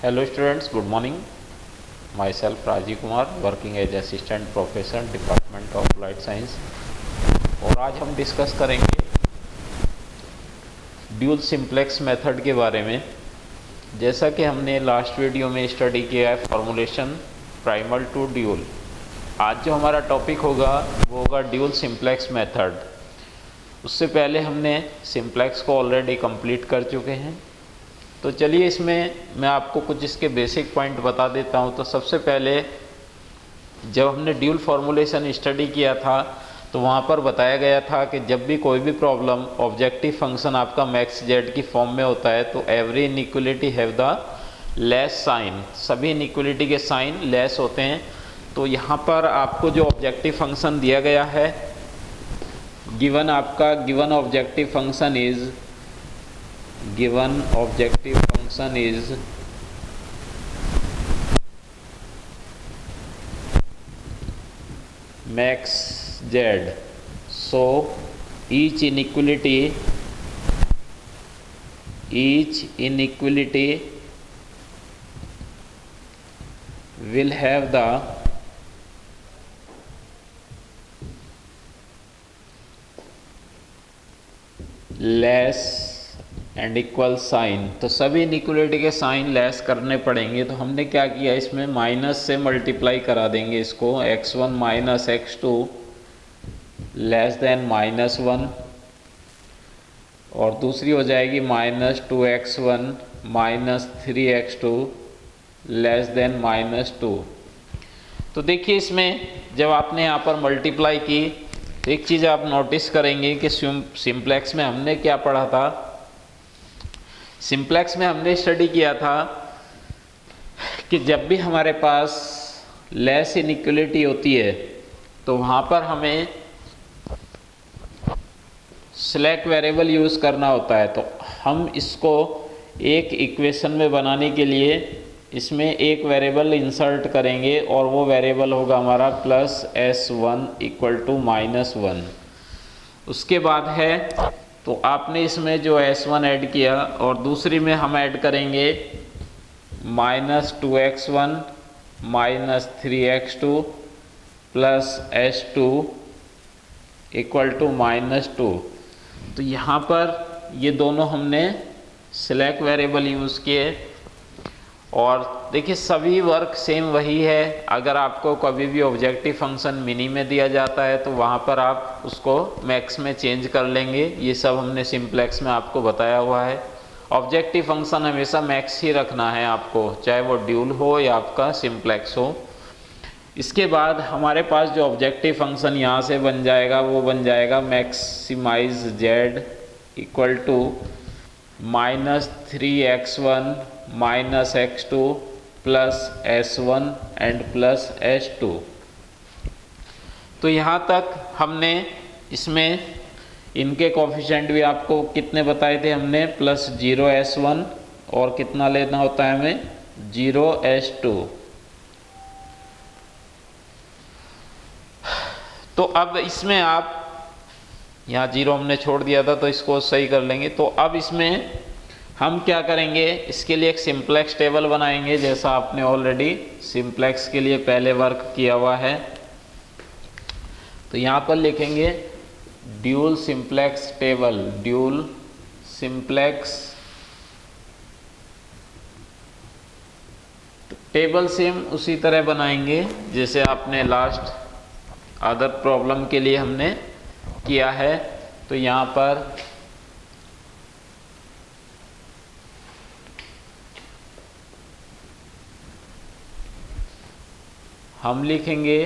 Hello students, good morning. Myself Rajiv Kumar, working as assistant professor department of applied science. और आज हम discuss करेंगे dual simplex method के बारे में। जैसा कि हमने लास्ट वीडियो में स्टडी किया है फॉर्मूलेशन प्राइमल टू ड्यूल, आज जो हमारा टॉपिक होगा वो होगा ड्यूल सिंप्लेक्स मेथड। उससे पहले हमने सिंप्लेक्स को ऑलरेडी कंप्लीट कर चुके हैं, तो चलिए इसमें मैं आपको कुछ इसके बेसिक पॉइंट बता देता हूं। तो सबसे पहले जब हमने ड्यूल फॉर्मूलेशन स्टडी किया था तो वहां पर बताया गया था कि जब भी कोई भी प्रॉब्लम ऑब्जेक्टिव फंक्शन आपका मैक्स जेड की फॉर्म में होता है तो every inequality have the less sign, सभी इनइक्वलिटी के साइन लेस होते हैं। तो यहाँ पर आपको जो ऑब्जेक्टिव फंक्शन दिया गया है, given objective function is max z. So each inequality will have the less and equal sign. तो सभी इनइक्वलिटी के साइन लेस करने पड़ेंगे। तो हमने क्या किया, इसमें माइनस से मल्टीप्लाई करा देंगे इसको, x1 minus x2 less than -1, और दूसरी हो जाएगी -2x1 minus 3x2 less than -2। तो देखिए इसमें जब आपने यहाँ पर मल्टीप्लाई की तो एक चीज़ आप नोटिस करेंगे कि सिंप्लेक्स में हमने क्या पढ़ा था। सिंप्लेक्स में हमने स्टडी किया था कि जब भी हमारे पास लेस इनइक्वलिटी होती है तो वहाँ पर हमें स्लैक वेरिएबल यूज़ करना होता है। तो हम इसको एक इक्वेशन में बनाने के लिए इसमें एक वेरिएबल इंसर्ट करेंगे और वो वेरिएबल होगा हमारा +s1 = -1। उसके बाद है तो आपने इसमें जो s1 ऐड किया और दूसरी में हम ऐड करेंगे -2x1 minus 3x2 plus s2 = -2। तो यहाँ पर ये दोनों हमने सिलेक्ट वेरिएबल यूज़ किए। और देखिए सभी वर्क सेम वही है। अगर आपको कभी भी ऑब्जेक्टिव फंक्शन मिनी में दिया जाता है तो वहाँ पर आप उसको मैक्स में चेंज कर लेंगे। ये सब हमने सिंप्लेक्स में आपको बताया हुआ है। ऑब्जेक्टिव फंक्शन हमेशा मैक्स ही रखना है आपको, चाहे वो ड्यूल हो या आपका सिंप्लेक्स हो। इसके बाद हमारे पास जो ऑब्जेक्टिव फंक्शन यहाँ से बन जाएगा वो बन जाएगा maximize Z = -3x1 minus x2 plus s1 and plus s2। तो यहाँ तक हमने इसमें इनके कोफिशिएंट भी आपको कितने बताए थे हमने, +0s1 और कितना लेना होता है हमें 0s2। तो अब इसमें आप यहाँ 0 हमने छोड़ दिया था तो इसको सही कर लेंगे। तो अब इसमें हम क्या करेंगे, इसके लिए एक सिंप्लेक्स टेबल बनाएंगे, जैसा आपने ऑलरेडी सिंप्लेक्स के लिए पहले वर्क किया हुआ है। तो यहाँ पर लिखेंगे dual simplex table, dual simplex table same उसी तरह बनाएंगे जैसे आपने लास्ट अदर प्रॉब्लम के लिए हमने किया है। तो यहाँ पर हम लिखेंगे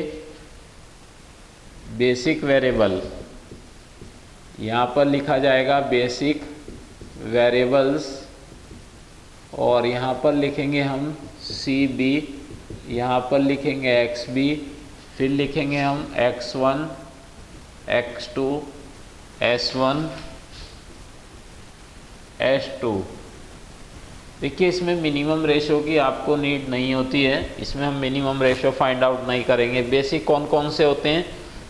बेसिक वेरिएबल, यहाँ पर लिखा जाएगा बेसिक वेरिएबल्स, और यहाँ पर लिखेंगे हम CB, यहाँ पर लिखेंगे XB, फिर लिखेंगे हम x1 x2 s1 s2। देखिए इसमें मिनिमम रेशो की आपको नीड नहीं होती है, इसमें हम मिनिमम रेशो फाइंड आउट नहीं करेंगे। बेसिक कौन कौन से होते हैं,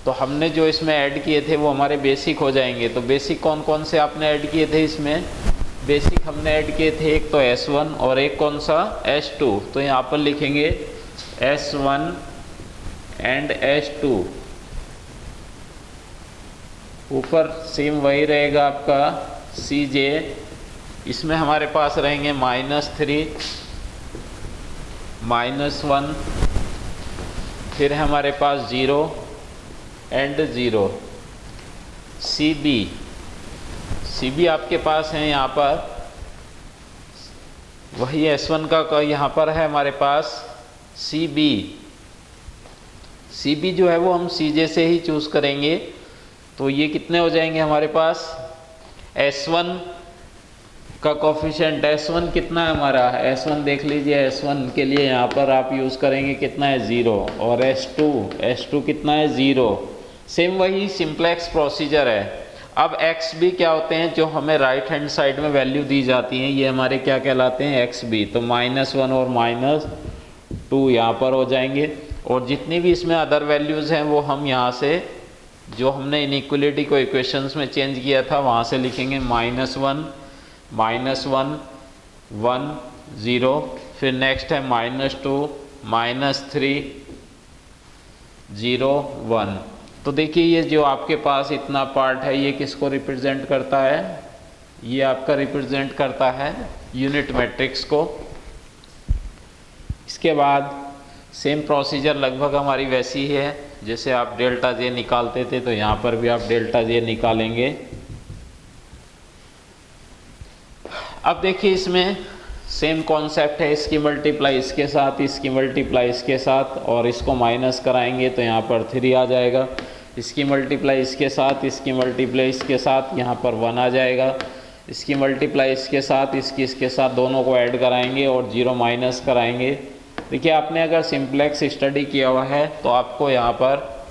तो हमने जो इसमें ऐड किए थे वो हमारे बेसिक हो जाएंगे। तो बेसिक कौन कौन से आपने ऐड किए थे इसमें, बेसिक हमने ऐड किए थे, एक तो S1 और एक कौन सा S2। तो यहाँ पर लिखेंगे S1 एंड S2। ऊपर सेम वही रहेगा आपका Cj, इसमें हमारे पास रहेंगे -3 -1, फिर हमारे पास 0 एंड 0। Cb आपके पास है यहाँ पर, वही S1 का यहाँ पर है हमारे पास Cb जो है वो हम Cj से ही चूज़ करेंगे। तो ये कितने हो जाएंगे हमारे पास, S1 का कोफिशिएंट, S1 कितना है हमारा, S1 देख लीजिए, S1 के लिए यहाँ पर आप यूज़ करेंगे कितना है 0, और S2 कितना है 0। सेम वही सिंप्लेक्स प्रोसीजर है। अब XB क्या होते हैं, जो हमें राइट हैंड साइड में वैल्यू दी जाती हैं, ये हमारे क्या कहलाते हैं XB। तो -1 और -2 यहाँ पर हो जाएंगे, और जितनी भी इसमें अदर वैल्यूज़ हैं वो हम यहाँ से, जो हमने इनइक्वलिटी को इक्वेशंस में चेंज किया था, वहाँ से लिखेंगे -1 -1 0, फिर नेक्स्ट है -2 -3 0 1। तो देखिए ये जो आपके पास इतना पार्ट है, ये किसको रिप्रेजेंट करता है, ये आपका रिप्रेजेंट करता है यूनिट मैट्रिक्स को। इसके बाद सेम प्रोसीजर लगभग हमारी वैसी ही है, जैसे आप डेल्टा जे निकालते थे, तो यहाँ पर भी आप डेल्टा जे निकालेंगे। अब देखिए इसमें सेम कॉन्सेप्ट है, इसकी मल्टीप्लाई इसके साथ, इसकी मल्टीप्लाई इसके साथ, और इसको माइनस कराएंगे तो यहाँ पर 3 आ जाएगा। इसकी मल्टीप्लाई इसके साथ, इसकी मल्टीप्लाई इसके साथ, यहाँ पर 1 आ जाएगा। इसकी मल्टीप्लाई इसके साथ, इसके साथ, दोनों को ऐड कराएंगे और 0 माइनस कराएंगे। देखिए आपने अगर सिंप्लेक्स स्टडी किया हुआ है तो आपको यहाँ पर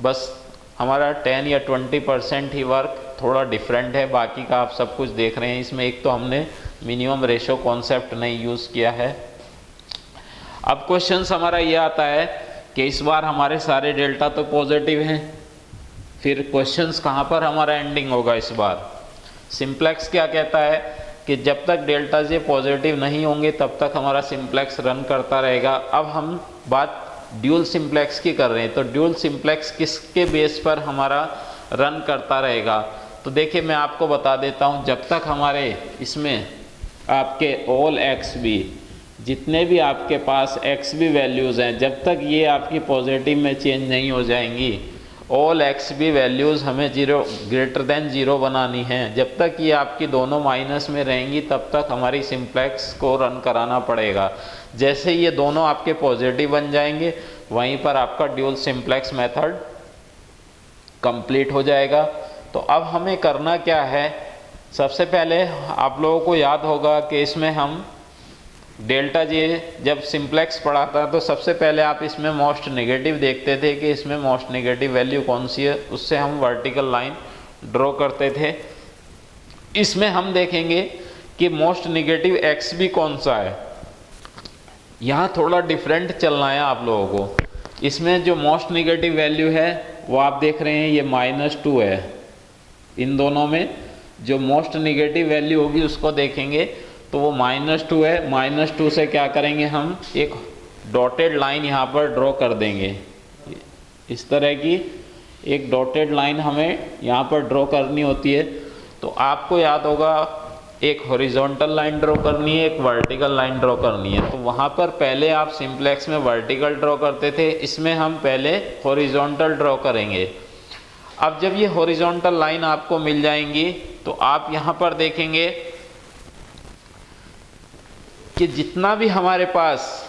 बस हमारा 10 या 20% ही वर्क थोड़ा डिफरेंट है, बाकी का आप सब कुछ देख रहे हैं। इसमें एक तो हमने मिनिमम रेशो कॉन्सेप्ट नहीं यूज़ किया है। अब क्वेश्चंस हमारा ये आता है कि इस बार हमारे सारे डेल्टा तो पॉजिटिव हैं, फिर क्वेश्चंस कहाँ पर हमारा एंडिंग होगा इस बार। सिंप्लेक्स क्या कहता है कि जब तक डेल्टा जे पॉजिटिव नहीं होंगे तब तक हमारा सिंप्लेक्स रन करता रहेगा। अब हम बात ड्यूल सिंप्लेक्स की कर रहे हैं, तो ड्यूल सिंप्लेक्स किसके बेस पर हमारा रन करता रहेगा। तो देखिए मैं आपको बता देता हूँ, जब तक हमारे इसमें आपके ऑल XB, जितने भी आपके पास XB वैल्यूज़ हैं, जब तक ये आपकी पॉजिटिव में चेंज नहीं हो जाएंगी, ऑल XB वैल्यूज़ हमें 0 ग्रेटर देन 0 बनानी है। जब तक ये आपकी दोनों माइनस में रहेंगी तब तक हमारी सिंप्लेक्स को रन कराना पड़ेगा। जैसे ये दोनों आपके पॉजिटिव बन जाएंगे, वहीं पर आपका ड्यूल सिंप्लेक्स मेथड कंप्लीट हो जाएगा। तो अब हमें करना क्या है, सबसे पहले आप लोगों को याद होगा कि इसमें हम डेल्टा जे जब सिंप्लेक्स पढ़ा था तो सबसे पहले आप इसमें मोस्ट नेगेटिव देखते थे कि इसमें मोस्ट नेगेटिव वैल्यू कौन सी है, उससे हम वर्टिकल लाइन ड्रॉ करते थे। इसमें हम देखेंगे कि मोस्ट नेगेटिव XB कौन सा है। यहाँ थोड़ा डिफरेंट चलना है आप लोगों को। इसमें जो मोस्ट नेगेटिव वैल्यू है वो आप देख रहे हैं ये -2 है। इन दोनों में जो मोस्ट नेगेटिव वैल्यू होगी उसको देखेंगे तो वो -2 है। -2 से क्या करेंगे, हम एक डॉटेड लाइन यहाँ पर ड्रॉ कर देंगे। इस तरह की एक डॉटेड लाइन हमें यहाँ पर ड्रॉ करनी होती है। तो आपको याद होगा एक हॉरिजॉन्टल लाइन ड्रॉ करनी है, एक वर्टिकल लाइन ड्रॉ करनी है। तो वहाँ पर पहले आप सिंप्लेक्स में वर्टिकल ड्रॉ करते थे, इसमें हम पहले हॉरिजॉन्टल ड्रॉ करेंगे। अब जब ये हॉरिजॉन्टल लाइन आपको मिल जाएंगी तो आप यहाँ पर देखेंगे कि जितना भी हमारे पास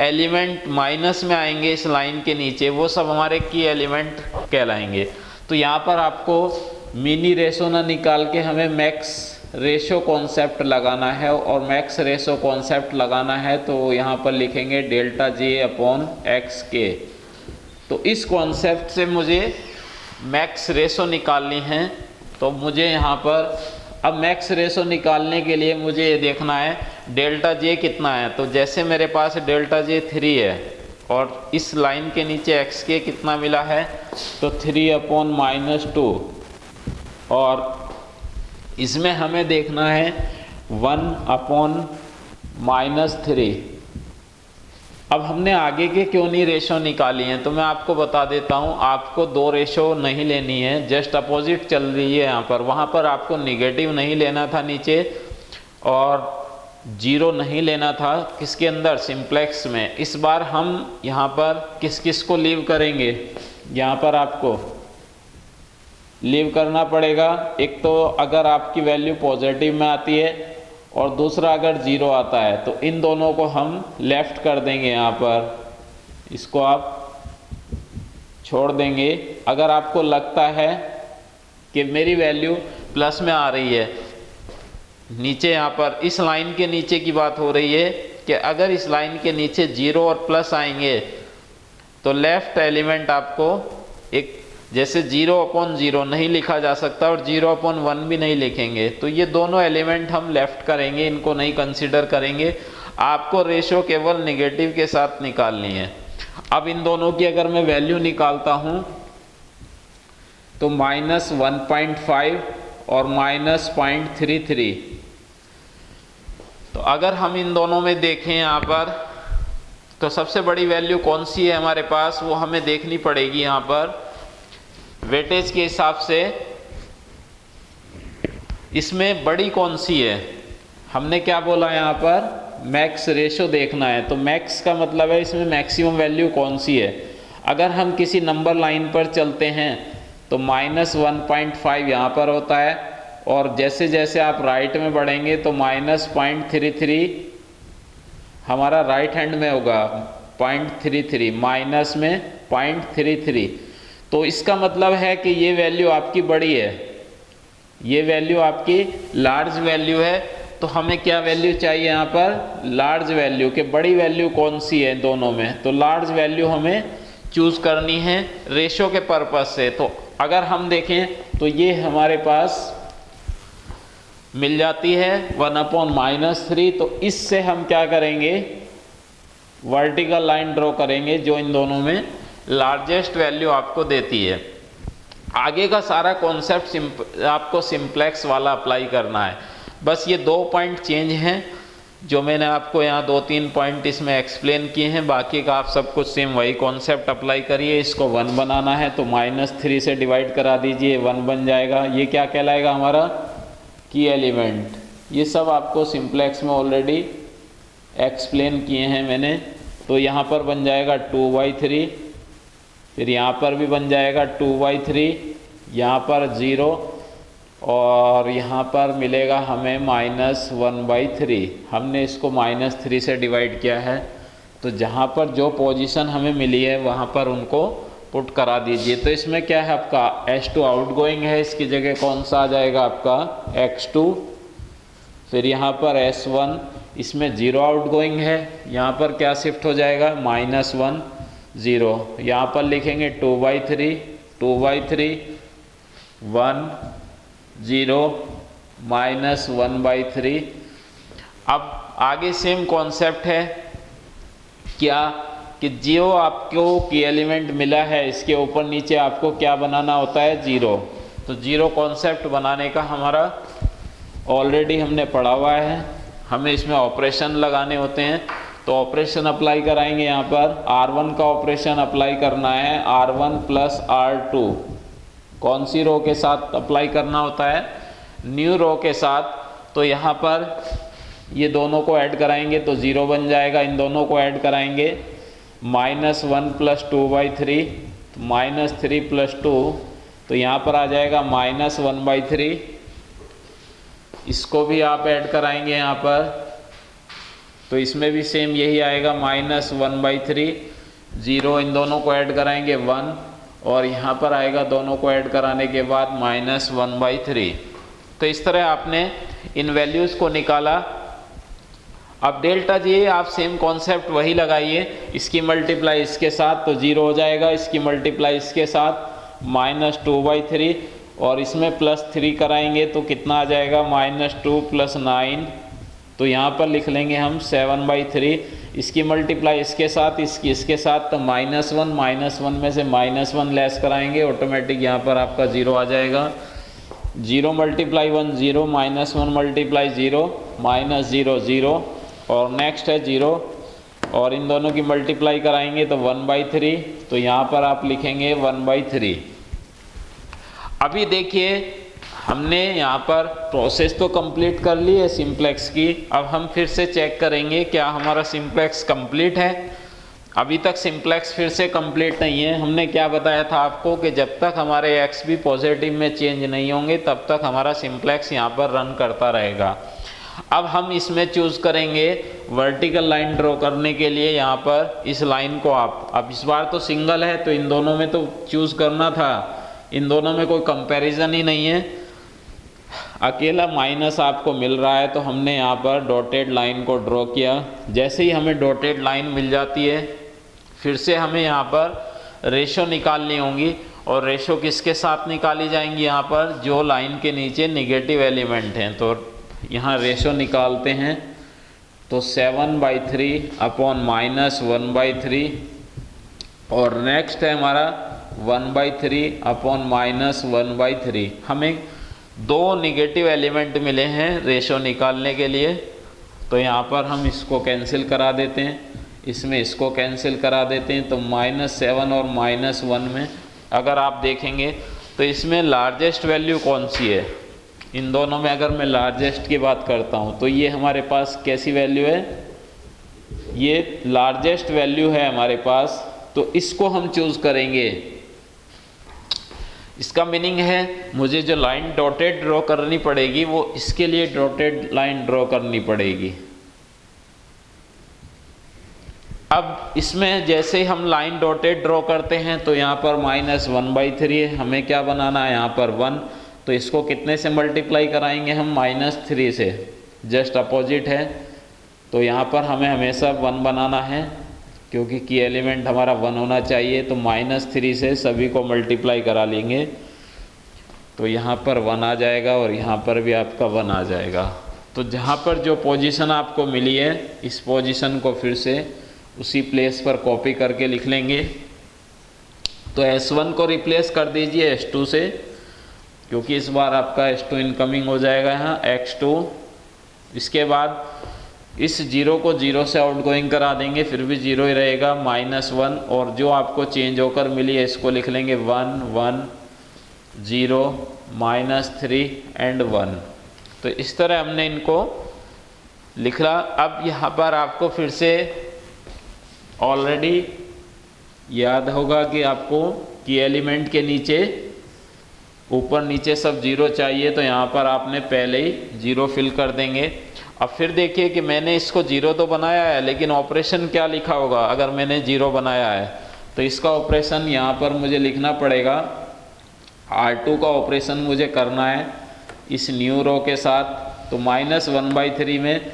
एलिमेंट माइनस में आएंगे इस लाइन के नीचे, वो सब हमारे की एलिमेंट कहलाएंगे। तो यहाँ पर आपको मिनी रेशो ना निकाल के हमें मैक्स रेशो कॉन्सेप्ट लगाना है, और मैक्स रेशो कॉन्सेप्ट लगाना है तो यहाँ पर लिखेंगे डेल्टा जे अपॉन एक्स के। तो इस कॉन्सेप्ट से मुझे मैक्स रेशो निकालनी है। तो मुझे यहाँ पर अब मैक्स रेशो निकालने के लिए मुझे ये देखना है डेल्टा जे कितना है। तो जैसे मेरे पास डेल्टा जे 3 है और इस लाइन के नीचे एक्स के कितना मिला है, तो 3/-2, और इसमें हमें देखना है 1/-3। अब हमने आगे के क्यों नहीं रेशो निकाली हैं, तो मैं आपको बता देता हूँ। आपको 2 रेशो नहीं लेनी है, जस्ट अपोजिट चल रही है यहाँ पर। वहाँ पर आपको निगेटिव नहीं लेना था नीचे, और 0 नहीं लेना था किसके अंदर, सिंप्लेक्स में। इस बार हम यहाँ पर किस किस को लीव करेंगे, यहाँ पर आपको लीव करना पड़ेगा। एक तो अगर आपकी वैल्यू पॉजिटिव में आती है, और दूसरा अगर 0 आता है, तो इन दोनों को हम लेफ्ट कर देंगे। यहाँ पर इसको आप छोड़ देंगे। अगर आपको लगता है कि मेरी वैल्यू प्लस में आ रही है, नीचे यहाँ पर इस लाइन के नीचे की बात हो रही है कि अगर इस लाइन के नीचे 0 और प्लस आएंगे तो लेफ्ट एलिमेंट आपको एक, जैसे 0/0 नहीं लिखा जा सकता और 0/1 भी नहीं लिखेंगे, तो ये दोनों एलिमेंट हम लेफ्ट करेंगे, इनको नहीं कंसीडर करेंगे। आपको रेशो केवल नेगेटिव के साथ निकालनी है। अब इन दोनों की अगर मैं वैल्यू निकालता हूँ तो -1.5 और -0.33। तो अगर हम इन दोनों में देखें यहाँ पर, तो सबसे बड़ी वैल्यू कौन सी है हमारे पास, वो हमें देखनी पड़ेगी। यहाँ पर वेटेज के हिसाब से इसमें बड़ी कौन सी है, हमने क्या बोला यहाँ पर, मैक्स रेशो देखना है। तो मैक्स का मतलब है इसमें मैक्सिमम वैल्यू कौन सी है। अगर हम किसी नंबर लाइन पर चलते हैं तो -1.5 यहाँ पर होता है, और जैसे जैसे आप राइट में बढ़ेंगे तो -0.33 हमारा राइट हैंड में होगा, 0.33 माइनस में 0.33। तो इसका मतलब है कि ये वैल्यू आपकी बड़ी है, ये वैल्यू आपकी लार्ज वैल्यू है। तो हमें क्या वैल्यू चाहिए यहाँ पर, लार्ज वैल्यू। कि बड़ी वैल्यू कौन सी है दोनों में, तो लार्ज वैल्यू हमें चूज़ करनी है रेशो के पर्पस से। तो अगर हम देखें तो ये हमारे पास मिल जाती है 1/-3। तो इससे हम क्या करेंगे, वर्टिकल लाइन ड्रॉ करेंगे जो इन दोनों में लार्जेस्ट वैल्यू आपको देती है। आगे का सारा कॉन्सेप्ट आपको सिंप्लेक्स वाला अप्लाई करना है। बस ये 2 पॉइंट चेंज हैं जो मैंने आपको यहाँ 2-3 पॉइंट इसमें एक्सप्लेन किए हैं। बाकी का आप सब कुछ सेम वही कॉन्सेप्ट अप्लाई करिए। इसको 1 बनाना है तो -3 से डिवाइड करा दीजिए, 1 बन जाएगा। ये क्या कहलाएगा, हमारा की एलिमेंट। ये सब आपको सिंप्लेक्स में ऑलरेडी एक्सप्लेन किए हैं मैंने। तो यहाँ पर बन जाएगा 2/3, फिर यहाँ पर भी बन जाएगा 2/3, यहाँ पर 0, और यहाँ पर मिलेगा हमें -1/3। हमने इसको -3 से डिवाइड किया है, तो जहाँ पर जो पोजीशन हमें मिली है वहाँ पर उनको पुट करा दीजिए। तो इसमें क्या है, आपका S2 आउटगोइंग है, इसकी जगह कौन सा आ जाएगा आपका X2। फिर यहाँ पर S1, इसमें 0 आउटगोइंग है, यहाँ पर क्या शिफ्ट हो जाएगा, -1 0। यहाँ पर लिखेंगे 2/3 1 0 -1/3। अब आगे सेम कॉन्सेप्ट है क्या, कि जो आपको की एलिमेंट मिला है इसके ऊपर नीचे आपको क्या बनाना होता है, 0। तो 0 कॉन्सेप्ट बनाने का हमारा ऑलरेडी हमने पढ़ा हुआ है। हमें इसमें ऑपरेशन लगाने होते हैं, तो ऑपरेशन अप्लाई कराएंगे। यहाँ पर R1 का ऑपरेशन अप्लाई करना है, R1 + R2। कौन सी रो के साथ अप्लाई करना होता है, न्यू रो के साथ। तो यहाँ पर ये दोनों को ऐड कराएंगे तो 0 बन जाएगा। इन दोनों को ऐड कराएंगे, -1 + 2/3, -3 + 2, तो यहाँ पर आ जाएगा -1/3। इसको भी आप ऐड कराएंगे यहाँ पर, तो इसमें भी सेम यही आएगा, -1/3। 0 इन दोनों को ऐड कराएंगे 1, और यहाँ पर आएगा दोनों को ऐड कराने के बाद -1/3। तो इस तरह आपने इन वैल्यूज़ को निकाला। अब डेल्टा जी आप सेम कॉन्सेप्ट वही लगाइए, इसकी मल्टीप्लाई इसके साथ तो 0 हो जाएगा, इसकी मल्टीप्लाई इसके साथ -2/3, और इसमें +3 कराएंगे तो कितना आ जाएगा, -2 + 9। तो यहाँ पर लिख लेंगे हम 7/3। इसकी मल्टीप्लाई इसके साथ, इसके साथ, तो -1 में से -1 लेस कराएंगे, ऑटोमेटिक यहाँ पर आपका 0 आ जाएगा। 0 मल्टीप्लाई 1 0, -1 मल्टीप्लाई 0, -0 0, और नेक्स्ट है 0, और इन दोनों की मल्टीप्लाई कराएंगे तो 1/3, तो यहाँ पर आप लिखेंगे 1/3। अभी देखिए हमने यहाँ पर प्रोसेस तो कंप्लीट कर ली है सिंप्लेक्स की। अब हम फिर से चेक करेंगे क्या हमारा सिंप्लेक्स कंप्लीट है। अभी तक सिंप्लेक्स फिर से कंप्लीट नहीं है। हमने क्या बताया था आपको कि जब तक हमारे एक्स भी पॉजिटिव में चेंज नहीं होंगे तब तक हमारा सिंप्लेक्स यहाँ पर रन करता रहेगा। अब हम इसमें चूज़ करेंगे वर्टिकल लाइन ड्रॉ करने के लिए। यहाँ पर इस लाइन को आप, अब इस बार तो सिंगल है तो इन दोनों में तो चूज़ करना था, इन दोनों में कोई कंपैरिजन ही नहीं है, अकेला माइनस आपको मिल रहा है, तो हमने यहाँ पर डॉटेड लाइन को ड्रॉ किया। जैसे ही हमें डॉटेड लाइन मिल जाती है फिर से हमें यहाँ पर रेशो निकालनी होंगी, और रेशो किसके साथ निकाली जाएंगी, यहाँ पर जो लाइन के नीचे नेगेटिव एलिमेंट हैं। तो यहाँ रेशो निकालते हैं तो 7/3 अपॉन -1/3, और नेक्स्ट है हमारा 1/3 अपॉन -1/3। हमें दो नेगेटिव एलिमेंट मिले हैं रेशो निकालने के लिए, तो यहाँ पर हम इसको कैंसिल करा देते हैं, इसमें इसको कैंसिल करा देते हैं। तो -7 और -1 में अगर आप देखेंगे तो इसमें लार्जेस्ट वैल्यू कौन सी है, इन दोनों में अगर मैं लार्जेस्ट की बात करता हूँ तो ये हमारे पास कैसी वैल्यू है, ये लार्जेस्ट वैल्यू है हमारे पास, तो इसको हम चूज़ करेंगे। इसका मीनिंग है मुझे जो लाइन डॉटेड ड्रॉ करनी पड़ेगी वो इसके लिए डॉटेड लाइन ड्रॉ करनी पड़ेगी। अब इसमें जैसे ही हम लाइन डॉटेड ड्रॉ करते हैं तो यहाँ पर -1/3 है, हमें क्या बनाना है यहाँ पर 1, तो इसको कितने से मल्टीप्लाई कराएंगे हम, -3 से, जस्ट अपोजिट है। तो यहाँ पर हमें हमेशा 1 बनाना है क्योंकि की एलिमेंट हमारा 1 होना चाहिए, तो -3 से सभी को मल्टीप्लाई करा लेंगे तो यहाँ पर 1 आ जाएगा और यहाँ पर भी आपका 1 आ जाएगा। तो जहाँ पर जो पोजीशन आपको मिली है इस पोजीशन को फिर से उसी प्लेस पर कॉपी करके लिख लेंगे। तो S1 को रिप्लेस कर दीजिए S2 से, क्योंकि इस बार आपका S2 इनकमिंग हो जाएगा यहाँ X2। इसके बाद इस 0 को 0 से आउटगोइंग करा देंगे, फिर भी 0 ही रहेगा, -1, और जो आपको चेंज होकर मिली है इसको लिख लेंगे 1 1 0 -3 एंड 1। तो इस तरह हमने इनको लिखा। अब यहाँ पर आपको फिर से ऑलरेडी याद होगा कि आपको की एलिमेंट के नीचे ऊपर नीचे सब 0 चाहिए, तो यहाँ पर आपने पहले ही 0 फिल कर देंगे। अब फिर देखिए कि मैंने इसको 0 तो बनाया है लेकिन ऑपरेशन क्या लिखा होगा, अगर मैंने 0 बनाया है तो इसका ऑपरेशन यहाँ पर मुझे लिखना पड़ेगा, R2 का ऑपरेशन मुझे करना है इस न्यू रो के साथ। तो -1/3 में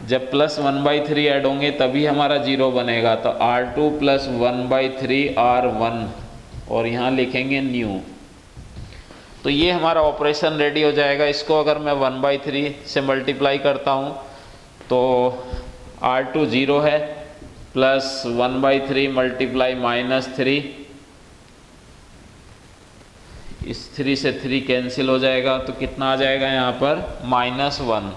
जब +1/3 ऐड होंगे तभी हमारा 0 बनेगा, तो R2 + 1/3 R1, और यहाँ लिखेंगे न्यू। तो ये हमारा ऑपरेशन रेडी हो जाएगा। इसको अगर मैं 1/3 से मल्टीप्लाई करता हूँ तो R2 0 है, प्लस 1/3 मल्टीप्लाई -3, इस 3 से 3 कैंसिल हो जाएगा, तो कितना आ जाएगा यहाँ पर -1,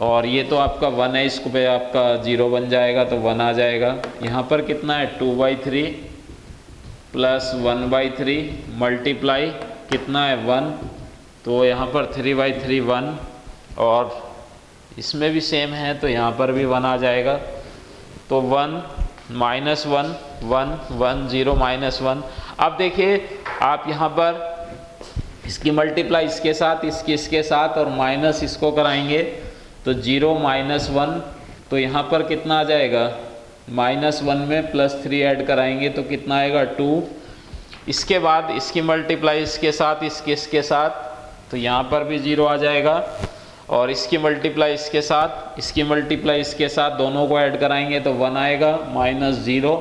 और ये तो आपका 1 है, इसको पे आपका 0 बन जाएगा तो 1 आ जाएगा। यहाँ पर कितना है 2/3 प्लस 1/3 मल्टीप्लाई कितना है 1, तो यहाँ पर 3/3 1, और इसमें भी सेम है तो यहाँ पर भी 1 आ जाएगा। तो 1 -1 1 1 0 -1। अब देखिए आप यहाँ पर इसकी मल्टीप्लाई इसके साथ, इसके साथ, और माइनस इसको कराएंगे तो 0 -1, तो यहाँ पर कितना आ जाएगा, -1 में +3 ऐड कराएंगे तो कितना आएगा 2। इसके बाद इसकी मल्टीप्लाई इसके साथ, इसके साथ, तो यहाँ पर भी 0 आ जाएगा, और इसकी मल्टीप्लाई इसके साथ, इसकी मल्टीप्लाई इसके साथ, दोनों को ऐड कराएंगे तो 1 आएगा -0।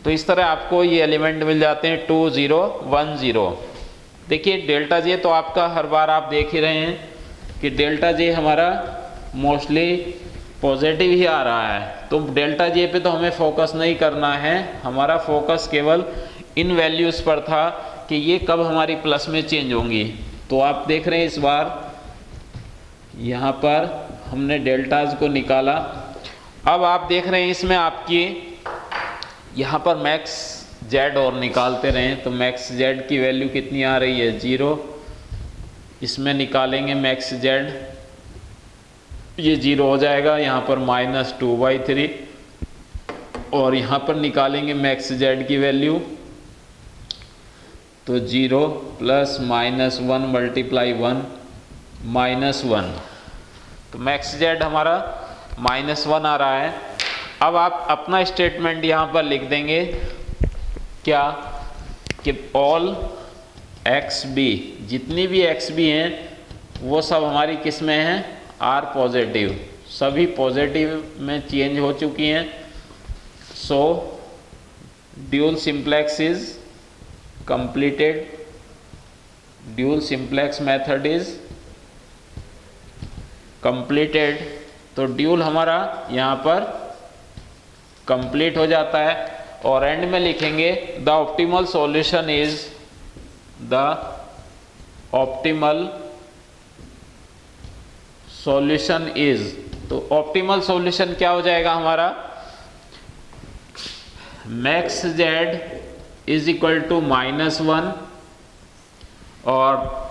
तो इस तरह आपको ये एलिमेंट मिल जाते हैं 2 0 1 0। देखिए डेल्टा जे तो आपका हर बार आप देख ही रहे हैं कि डेल्टा जे हमारा मोस्टली पॉजिटिव ही आ रहा है, तो डेल्टा जे पे तो हमें फोकस नहीं करना है, हमारा फोकस केवल इन वैल्यूज़ पर था कि ये कब हमारी प्लस में चेंज होंगी। तो आप देख रहे हैं इस बार यहाँ पर हमने डेल्टाज को निकाला। अब आप देख रहे हैं इसमें आपकी यहाँ पर मैक्स जेड और निकालते रहें, तो मैक्स जेड की वैल्यू कितनी आ रही है 0। इसमें निकालेंगे मैक्स जेड, ये 0 हो जाएगा, यहाँ पर -2/3 और यहाँ पर निकालेंगे मैक्स जेड की वैल्यू, तो 0 + -1 × 1 -1, तो मैक्स जेड हमारा -1 आ रहा है। अब आप अपना स्टेटमेंट यहाँ पर लिख देंगे क्या कि ऑल XB, जितनी भी XB हैं वो सब हमारी किस में हैं, आर पॉजिटिव, सभी पॉजिटिव में चेंज हो चुकी हैं। So dual simplex is completed, dual simplex method is completed. तो ड्यूल हमारा यहाँ पर कंप्लीट हो जाता है और एंड में लिखेंगे the optimal solution is, the optimal solution is, तो ऑप्टिमल सॉल्यूशन क्या हो जाएगा हमारा, max Z is equal to -1 और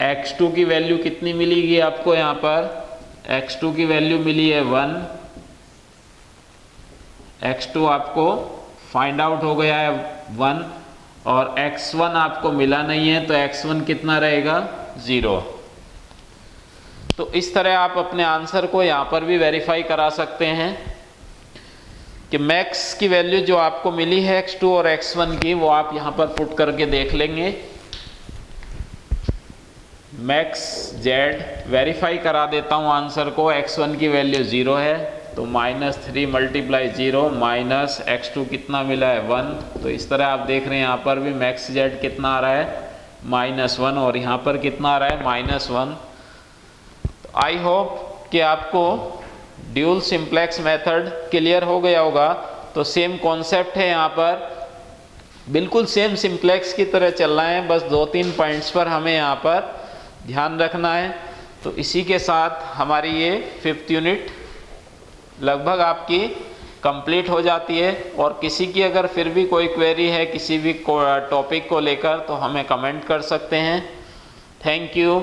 x2 की वैल्यू कितनी मिलेगी आपको, यहाँ पर x2 की वैल्यू मिली है 1, x2 आपको फाइंड आउट हो गया है 1 और x1 आपको मिला नहीं है, तो x1 कितना रहेगा 0। तो इस तरह आप अपने आंसर को यहाँ पर भी वेरीफाई करा सकते हैं कि मैक्स की वैल्यू जो आपको मिली है x2 और x1 की, वो आप यहाँ पर पुट करके देख लेंगे। मैक्स जेड वेरीफाई करा देता हूँ आंसर को, x1 की वैल्यू 0 है, तो -3 × 0 -x2 कितना मिला है 1। तो इस तरह आप देख रहे हैं यहाँ पर भी मैक्स जेड कितना आ रहा है -1 और यहाँ पर कितना आ रहा है -1। तो आई होप कि आपको ड्यूल सिंप्लेक्स मेथड क्लियर हो गया होगा। तो सेम कॉन्सेप्ट है यहाँ पर, बिल्कुल सेम सिंप्लेक्स की तरह चल रहा है, बस 2-3 पॉइंट्स पर हमें यहाँ पर ध्यान रखना है। तो इसी के साथ हमारी ये 5th यूनिट लगभग आपकी कंप्लीट हो जाती है। और किसी की अगर फिर भी कोई क्वेरी है किसी भी टॉपिक को लेकर, तो हमें कमेंट कर सकते हैं। Thank you.